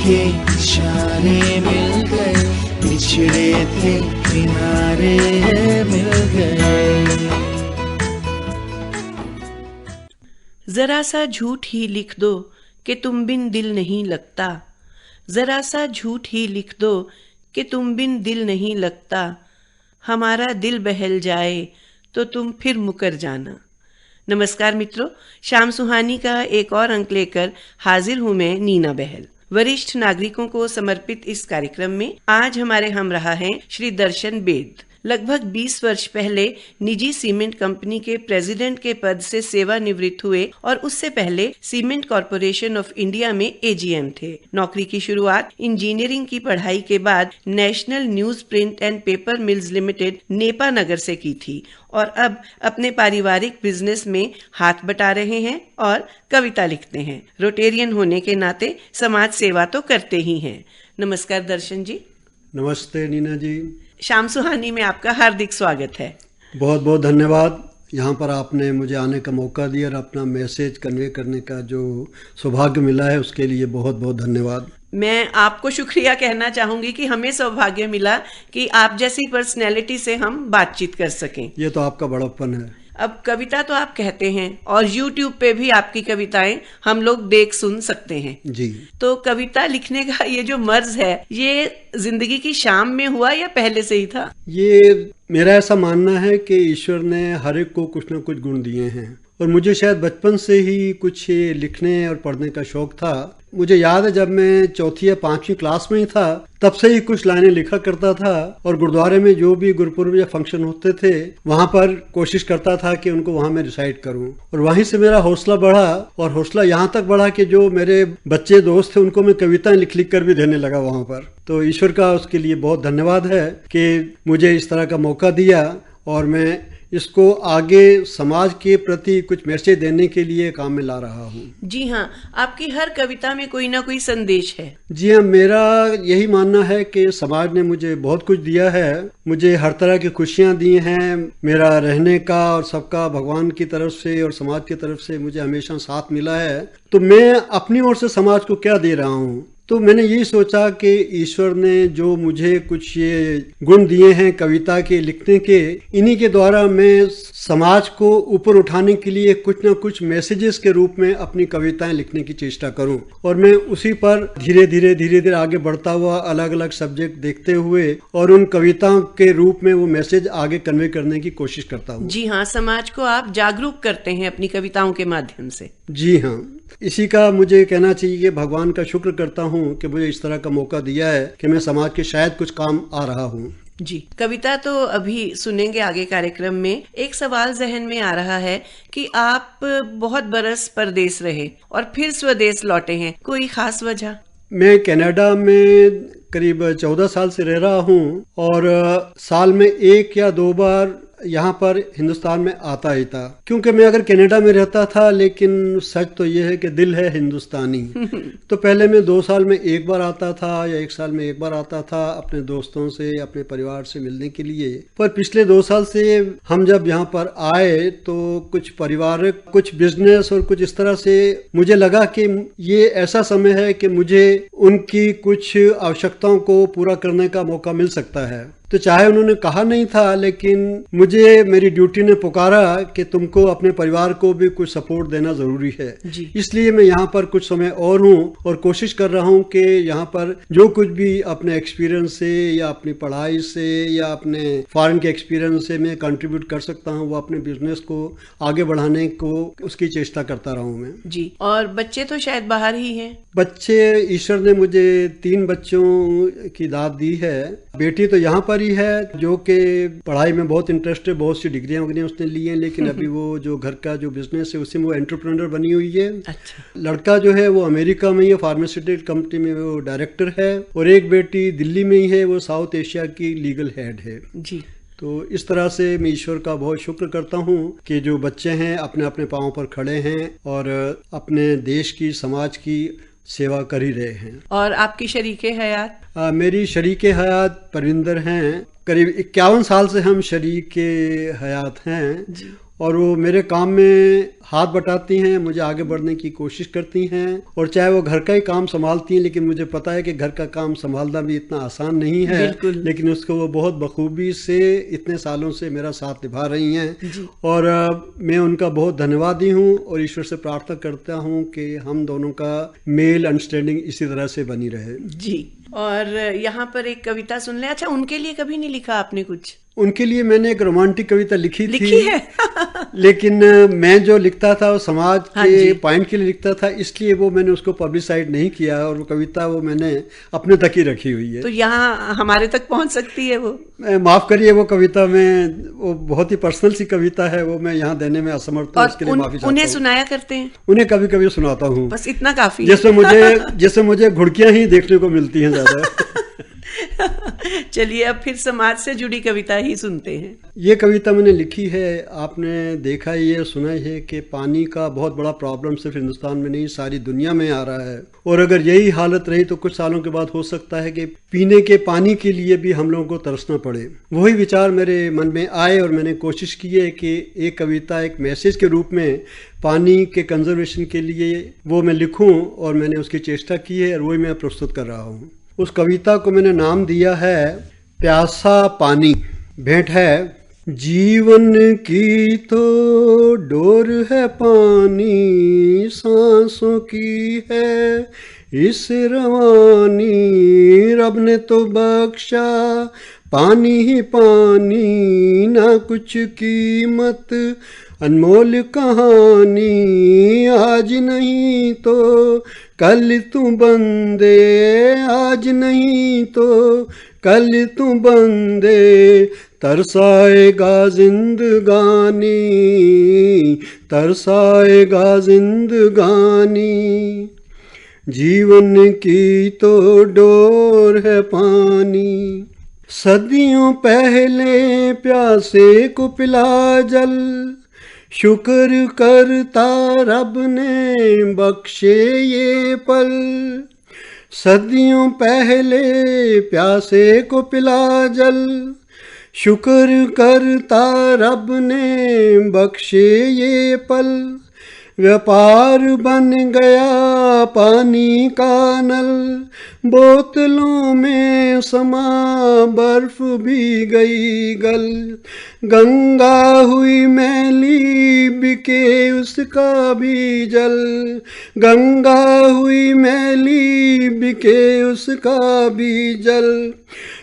थे इशारे मिल गए, बिछड़े थे किनारे मिल गए। जरा सा झूठ ही लिख दो कि तुम बिन दिल नहीं लगता, जरा सा झूठ ही लिख दो कि तुम बिन दिल नहीं लगता, हमारा दिल बहल जाए तो तुम फिर मुकर जाना। नमस्कार मित्रों, शाम सुहानी का एक और अंक लेकर हाजिर हूं मैं, नीना बहल। वरिष्ठ नागरिकों को समर्पित इस कार्यक्रम में आज हमारे हमराह हैं श्री दर्शन बेद। लगभग 20 वर्ष पहले निजी सीमेंट कंपनी के प्रेसिडेंट के पद से सेवानिवृत्त हुए और उससे पहले सीमेंट कॉरपोरेशन ऑफ इंडिया में एजीएम थे। नौकरी की शुरुआत इंजीनियरिंग की पढ़ाई के बाद national newsprint and paper mills limited Nepa Nagar से की थी और अब अपने पारिवारिक बिजनेस में हाथ बटा रहे हैं और कविता लिखते हैं। रोटेरियन होने के नाते समाज सेवा तो करते ही हैं। नमस्कार दर्शन जी। नमस्ते नीना जी। शाम सुहानी में आपका हार्दिक स्वागत है। बहुत बहुत धन्यवाद। यहाँ पर आपने मुझे आने का मौका दिया और अपना मैसेज कन्वे करने का जो सौभाग्य मिला है उसके लिए बहुत बहुत धन्यवाद। मैं आपको शुक्रिया कहना चाहूंगी कि हमें सौभाग्य मिला कि आप जैसी पर्सनैलिटी से हम बातचीत कर सकें। ये तो आपका बड़प्पन है। अब कविता तो आप कहते हैं और YouTube पे भी आपकी कविताएं हम लोग देख सुन सकते हैं जी। तो कविता लिखने का ये जो मर्ज है, ये जिंदगी की शाम में हुआ या पहले से ही था? ये मेरा ऐसा मानना है कि ईश्वर ने हर एक को कुछ न कुछ गुण दिए हैं और मुझे शायद बचपन से ही कुछ लिखने और पढ़ने का शौक था। मुझे याद है जब मैं 4th या 5वीं क्लास में ही था तब से ही कुछ लाइनें लिखा करता था और गुरुद्वारे में जो भी गुरुपुरब या फंक्शन होते थे वहां पर कोशिश करता था कि उनको वहां मैं रिसाइट करूं और वहीं से मेरा हौसला बढ़ा और हौसला यहाँ तक बढ़ा कि जो मेरे बच्चे दोस्त थे उनको मैं कविताएं लिख लिख कर भी देने लगा वहां पर। तो ईश्वर का उसके लिए बहुत धन्यवाद है कि मुझे इस तरह का मौका दिया और मैं इसको आगे समाज के प्रति कुछ मैसेज देने के लिए काम में ला रहा हूँ। जी हाँ, आपकी हर कविता में कोई ना कोई संदेश है। जी हाँ, मेरा यही मानना है कि समाज ने मुझे बहुत कुछ दिया है। मुझे हर तरह की खुशियाँ दी हैं। मेरा रहने का और सबका भगवान की तरफ से और समाज की तरफ से मुझे हमेशा साथ मिला है। तो मैं अपनी ओर से समाज को क्या दे रहा हूँ, तो मैंने यही सोचा कि ईश्वर ने जो मुझे कुछ ये गुण दिए हैं कविता के लिखने के, इन्हीं के द्वारा मैं समाज को ऊपर उठाने के लिए कुछ ना कुछ मैसेजेस के रूप में अपनी कविताएं लिखने की चेष्टा करूं और मैं उसी पर धीरे धीरे आगे बढ़ता हुआ अलग अलग सब्जेक्ट देखते हुए और उन कविताओं के रूप में वो मैसेज आगे कन्वे करने की कोशिश करता हूँ। जी हाँ, समाज को आप जागरूक करते हैं अपनी कविताओं के माध्यम से। जी हाँ, इसी का मुझे कहना चाहिए कि भगवान का शुक्र करता हूँ कि मुझे इस तरह का मौका दिया है कि मैं समाज के शायद कुछ काम आ रहा हूँ। जी, कविता तो अभी सुनेंगे आगे कार्यक्रम में। एक सवाल जहन में आ रहा है कि आप बहुत बरस परदेश रहे और फिर स्वदेश लौटे हैं, कोई खास वजह? मैं कनाडा में करीब 14 साल से रह रहा हूँ और साल में 1 या 2 बार यहाँ पर हिंदुस्तान में आता ही था, क्योंकि मैं अगर कनाडा में रहता था, लेकिन सच तो ये है कि दिल है हिंदुस्तानी। तो पहले मैं 2 साल में 1 बार आता था या 1 साल में 1 बार आता था अपने दोस्तों से, अपने परिवार से मिलने के लिए। पर पिछले 2 साल से हम जब यहाँ पर आए तो कुछ पारिवारिक, कुछ बिजनेस और कुछ इस तरह से मुझे लगा कि ये ऐसा समय है कि मुझे उनकी कुछ आवश्यकताओं को पूरा करने का मौका मिल सकता है। तो चाहे उन्होंने कहा नहीं था, लेकिन मुझे मेरी ड्यूटी ने पुकारा कि तुमको अपने परिवार को भी कुछ सपोर्ट देना जरूरी है। इसलिए मैं यहाँ पर कुछ समय और हूँ और कोशिश कर रहा हूँ कि यहाँ पर जो कुछ भी अपने एक्सपीरियंस से या अपनी पढ़ाई से या अपने फॉरेन के एक्सपीरियंस से मैं कंट्रीब्यूट कर सकता हूँ, वो अपने बिजनेस को आगे बढ़ाने को उसकी चेष्टा करता रहा हूँ मैं। जी, और बच्चे तो शायद बाहर ही हैं? बच्चे, ईश्वर ने मुझे 3 बच्चों की दाद दी है। बेटी तो यहाँ पर ही है जो कि पढ़ाई में बहुत इंटरेस्ट है, बहुत सी डिग्रियां वगैरह उसने ली हैं, लेकिन अभी वो जो घर का जो बिजनेस है उसमें वो एंटरप्रेन्योर बनी हुई है। अच्छा। लड़का जो है वो अमेरिका में ही है, फार्मास्यूटिकल कंपनी में वो डायरेक्टर है और एक बेटी दिल्ली में ही है, वो साउथ एशिया की लीगल हेड है। जी। तो इस तरह से मैं ईश्वर का बहुत शुक्र करता हूँ कि जो बच्चे हैं अपने अपने पांव पर खड़े हैं और अपने देश की, समाज की सेवा कर ही रहे हैं। और आपकी शरीके हयात? मेरी शरीके हयात परविंदर हैं। करीब 51 साल से हम शरीके हयात हैं और वो मेरे काम में हाथ बटाती हैं, मुझे आगे बढ़ने की कोशिश करती हैं। और चाहे वो घर का ही काम संभालती हैं, लेकिन मुझे पता है कि घर का काम संभालना भी इतना आसान नहीं है, लेकिन उसको वो बहुत बखूबी से इतने सालों से मेरा साथ निभा रही हैं। और मैं उनका बहुत धन्यवादी हूँ और ईश्वर से प्रार्थना करता हूँ कि हम दोनों का मेल अंडरस्टैंडिंग इसी तरह से बनी रहे। जी, और यहाँ पर एक कविता सुन लें। अच्छा, उनके लिए कभी नहीं लिखा आपने कुछ? उनके लिए मैंने एक रोमांटिक कविता लिखी थी है लेकिन मैं जो लिखता था वो समाज के पॉइंट के लिए लिखता था, इसलिए वो मैंने उसको पब्लिसाइड नहीं किया और वो कविता वो मैंने अपने तक ही रखी हुई है। तो यहाँ हमारे तक पहुँच सकती है वो? माफ करिए, वो कविता में वो बहुत ही पर्सनल सी कविता है, वो मैं यहाँ देने में असमर्थ हूँ, इसके लिए माफी चाहता हूँ। उन्हें सुनाया करते हैं? उन्हें कभी कभी सुनाता हूँ, बस इतना काफी। जैसे मुझे घुड़कियां ही देखने को मिलती हैं ज्यादा। चलिए अब फिर समाज से जुड़ी कविता ही सुनते हैं। ये कविता मैंने लिखी है, आपने देखा ही है, सुना ही है कि पानी का बहुत बड़ा प्रॉब्लम सिर्फ हिंदुस्तान में नहीं सारी दुनिया में आ रहा है। और अगर यही हालत रही तो कुछ सालों के बाद हो सकता है कि पीने के पानी के लिए भी हम लोगों को तरसना पड़े। वही विचार मेरे मन में आए और मैंने कोशिश की है कि एक कविता एक मैसेज के रूप में पानी के कंजर्वेशन के लिए वो मैं लिखूं, और मैंने उसकी चेष्टा की है और वही मैं प्रस्तुत कर रहा हूँ। उस कविता को मैंने नाम दिया है प्यासा पानी। भेंट है, जीवन की तो डोर है पानी, सांसों की है इस रवानी, रब ने तो बख्शा पानी ही पानी, ना कुछ कीमत अनमोल कहानी, आज नहीं तो कल तू बंदे, आज नहीं तो कल तू बंदे, तरसाएगा जिंदगानी, तरसाएगा जिंदगानी, जीवन की तो डोर है पानी। सदियों पहले प्यासे को पिला जल, शुक्र करता रब ने बख्शे ये पल, सदियों पहले प्यासे को पिला जल, शुक्र करता रब ने बख्शे ये पल, व्यापार बन गया पानी का नल, बोतलों में समा बर्फ भी गई गल, गंगा हुई मैली बिके उसका भी जल, गंगा हुई मैली बिके उसका भी जल,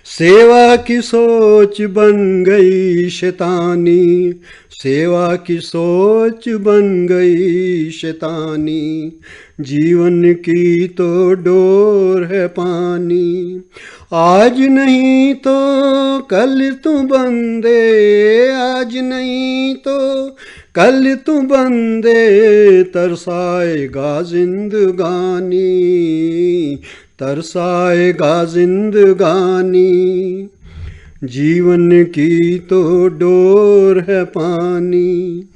सेवा की सोच बन गई शैतानी, सेवा की सोच बन गई शैतानी, जीवन की तो डोर है पानी, आज नहीं तो कल तू बंदे, आज नहीं तो कल तू बंदे, तरसाएगा जिंदगानी, तरसाएगा जिंदगानी, जीवन की तो डोर है पानी।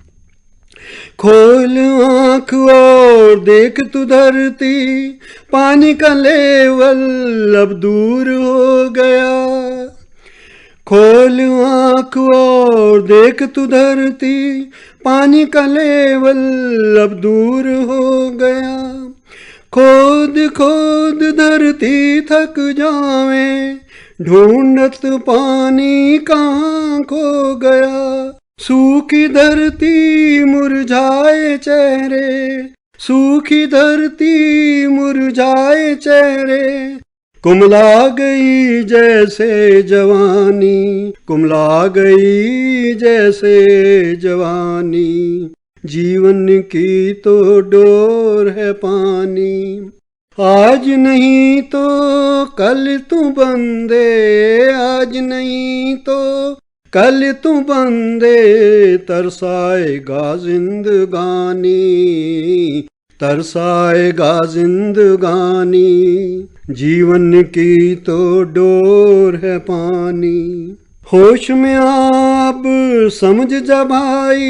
खोल आँख और देख तू धरती, पानी का लेवल अब दूर हो गया, खोल आँख और देख तू धरती, पानी का लेवल अब दूर हो गया, खोद खोद धरती थक जावे, ढूंढत पानी कहाँ खो गया, सूखी धरती मुरझाए चेहरे, सूखी धरती मुरझाए चेहरे, कुमला गई जैसे जवानी, कुमला गई जैसे जवानी, जीवन की तो डोर है पानी, आज नहीं तो कल तू बंदे, आज नहीं तो कल तू बंदे, तरसाएगा जिंदगानी, तरसाएगा जिंदगानी, जीवन की तो डोर है पानी। होश में आप समझ जा भाई,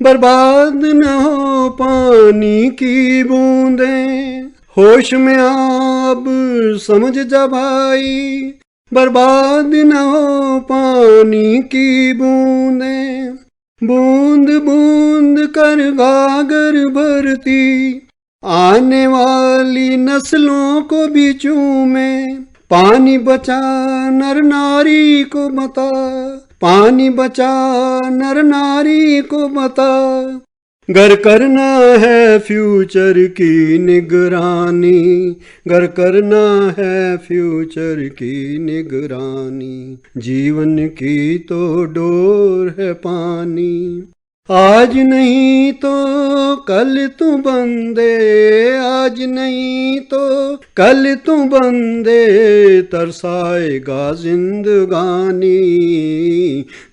बर्बाद न हो पानी की बूंदें, होश में आप समझ जा भाई, बर्बाद न हो पानी की बूंदें, बूंद बूंद कर गागर भरती, आने वाली नस्लों को भी चूमे। पानी बचा नर नारी को बता, पानी बचा नर नारी को बता। घर करना है फ्यूचर की निगरानी, घर करना है फ्यूचर की निगरानी। जीवन की तो डोर है पानी, आज नहीं तो कल तू बंदे, आज नहीं तो कल तू बंदे। तरसाएगा जिंदगानी,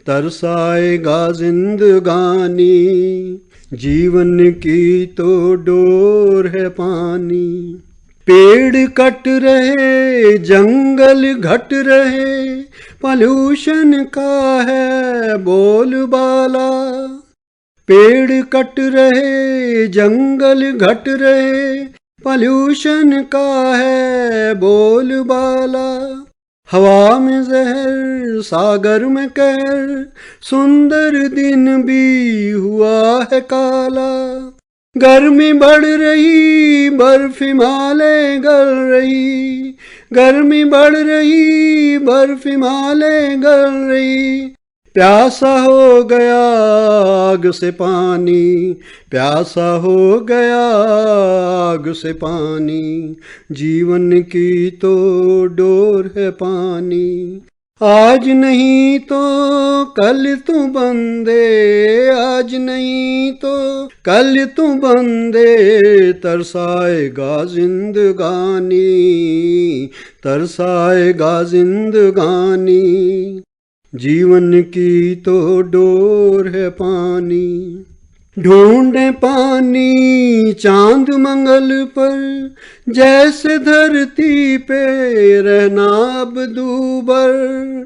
तरसाएगा जिंदगानी। जीवन की तो डोर है पानी। पेड़ कट रहे, जंगल घट रहे, पॉल्यूशन का है बोलबाला। पेड़ कट रहे, जंगल घट रहे, पॉल्यूशन का है बोलबाला। हवा में जहर, सागर में कहर, सुंदर दिन भी हुआ है काला। गर्मी बढ़ रही, बर्फ हिमालय गल रही, गर्मी बढ़ रही, बर्फ हिमालय गल रही। प्यासा हो गया आग से पानी, प्यासा हो गया आग से पानी। जीवन की तो डोर है पानी, आज नहीं तो कल तू बंदे, आज नहीं तो कल तू बंदे। तरसाएगा जिंदगानी, तरसाएगा जिंदगानी। जीवन की तो डोर है पानी। ढूंढे पानी चांद मंगल पर, जैसे धरती पे रहना अब दूबर।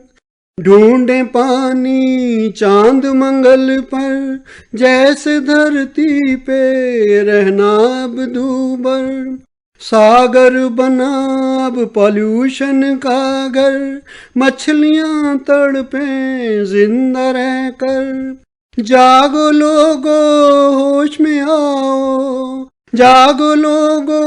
ढूंढे पानी चांद मंगल पर, जैसे धरती पे रहना अब दूबर। सागर बना अब पॉल्यूशन का घर, मछलियां तड़पे जिंदा रहकर। जागो लोगो होश में आओ, जागो लोगो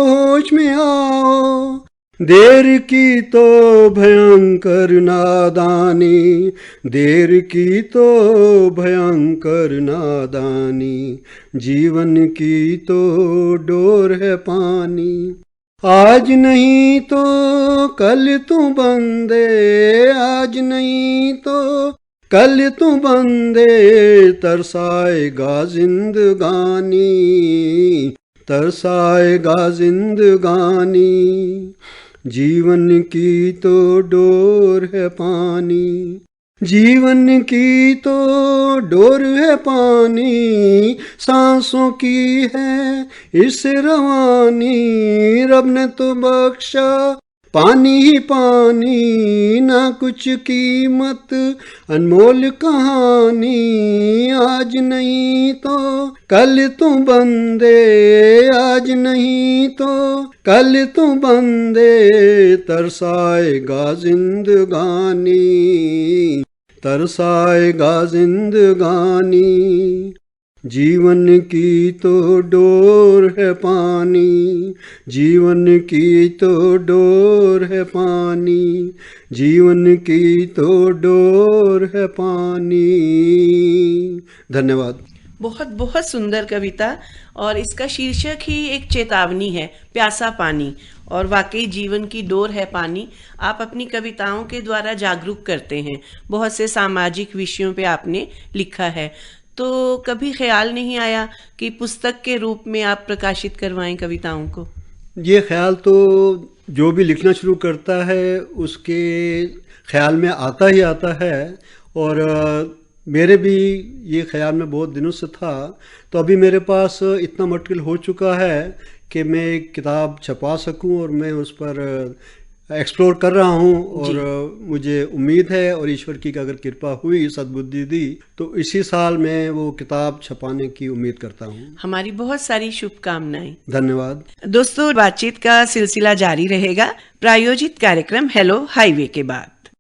होश में आओ। देर की तो भयंकर नादानी, देर की तो भयंकर नादानी। जीवन की तो डोर है पानी, आज नहीं तो कल तू बंदे, आज नहीं तो कल तू बंदे। तरसाएगा जिंदगानी, तरसाएगा जिंदगानी। जीवन की तो डोर है पानी, जीवन की तो डोर है पानी। सांसों की है इस रवानी, रब ने तो बख्शा पानी ही पानी। ना कुछ कीमत अनमोल कहानी, आज नहीं तो कल तू बंदे, आज नहीं तो कल तू बंदे। तरसाएगा जिंदगानी, तरसाएगा जिंदगानी। जीवन की तो डोर है पानी, जीवन की तो डोर है पानी। जीवन की तो डोर है पानी। धन्यवाद। बहुत बहुत सुंदर कविता, और इसका शीर्षक ही एक चेतावनी है, प्यासा पानी। और वाकई जीवन की डोर है पानी। आप अपनी कविताओं के द्वारा जागरूक करते हैं, बहुत से सामाजिक विषयों पे आपने लिखा है। तो कभी ख्याल नहीं आया कि पुस्तक के रूप में आप प्रकाशित करवाएं कविताओं को? ये ख्याल तो जो भी लिखना शुरू करता है उसके ख्याल में आता ही आता है, और मेरे भी ये ख्याल में बहुत दिनों से था। तो अभी मेरे पास इतना मटेरियल हो चुका है कि मैं एक किताब छपा सकूं, और मैं उस पर एक्सप्लोर कर रहा हूं। और मुझे उम्मीद है, और ईश्वर की अगर कृपा हुई, सद्बुद्धि दी, तो इसी साल मैं वो किताब छपाने की उम्मीद करता हूं। हमारी बहुत सारी शुभकामनाएं। धन्यवाद। दोस्तों, बातचीत का सिलसिला जारी रहेगा प्रायोजित कार्यक्रम हेलो हाईवे के बाद।